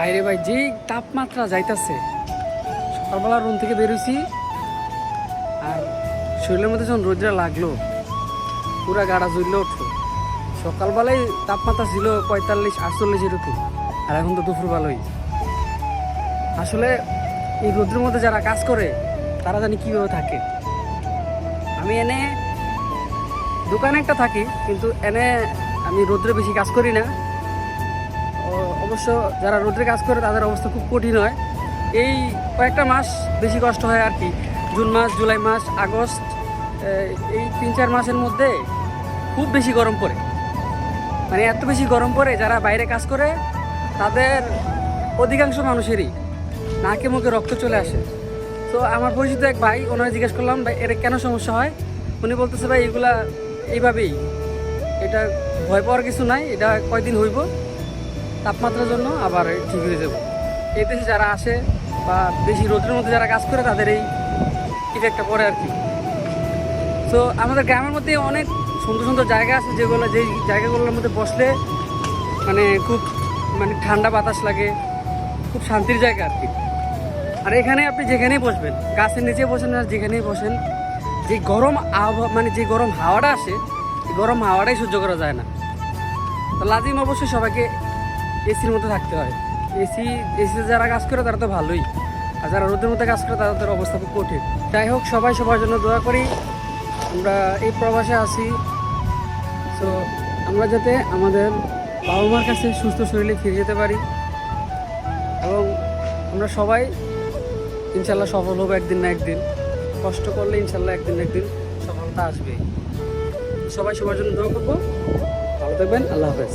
বাইরে ভাই যে তাপমাত্রা যাইতাছে, সকালবেলা রুম থেকে বেরোইছি আর শরীরের মধ্যে যখন রোদটা লাগলো পুরা গাড়া জ্বললে উঠলো। সকালবেলায় তাপমাত্রা ছিল 45-48 এরকম, আর এখন তো দুপুর বেলায়। আসলে এই রোদের মধ্যে যারা কাজ করে তারা জানি কীভাবে থাকে। আমি এনে দোকানে একটা থাকি, কিন্তু এনে আমি রোদ্রে বেশি কাজ করি না। অবশ্য যারা রোদ্রে কাজ করে তাদের অবস্থা খুব কঠিন হয়। এই কয়েকটা মাস বেশি কষ্ট হয় আর কি। জুন মাস, জুলাই মাস, আগস্ট, এই 3-4 মাসের মধ্যে খুব বেশি গরম পড়ে। মানে এত বেশি গরম পড়ে, যারা বাইরে কাজ করে তাদের অধিকাংশ মানুষেরই নাকে মুখে রক্ত চলে আসে। তো আমার পরিচিত এক ভাই, ওনারা জিজ্ঞেস করলাম ভাই এর কেন সমস্যা হয়। উনি বলতেছে ভাই এগুলা এইভাবেই, এটা ভয় পাওয়ার কিছু নাই, এটা কয়দিন হইব, তাপমাত্রার জন্য আবার ঠিক হয়ে যাবে। এই দেশে যারা আসে বা বেশি রোদের মধ্যে যারা কাজ করে তাদের এই ইফেক্টটা পড়ে আর কি। তো আমাদের গ্রামের মধ্যে অনেক সুন্দর সুন্দর জায়গা আছে, যেগুলো যেই জায়গাগুলোর মধ্যে বসলে খুব ঠান্ডা বাতাস লাগে, খুব শান্তির জায়গা আর কি। আর এখানে আপনি যেখানেই বসবেন, গাছের নিচে বসেন আর যেখানেই বসেন, যে গরম আবহাওয়া যে গরম হাওয়াটা আসে, এই গরম হাওয়াটাই সহ্য করা যায় না। তো লাজিম অবশ্যই সবাইকে এসির মধ্যে থাকতে হয়। এসিতে যারা কাজ করে তারা তো ভালোই, আর যারা রোদের মধ্যে কাজ করে তাদের অবস্থা খুব কঠিন। যাই হোক, সবাই সবার জন্য দোয়া করি। আমরা এই প্রবাসে আছি, তো আমরা যাতে আমাদের বাবা মার কাছে সুস্থ শরীরে ফিরে যেতে পারি, এবং আমরা সবাই ইনশাল্লাহ সফল হবো একদিন না একদিন। কষ্ট করলে ইনশাল্লাহ একদিন না একদিন সফলতা আসবে। সবাই সবার জন্য দোয়া করবো। ভালো থাকবেন। আল্লাহ হাফেজ।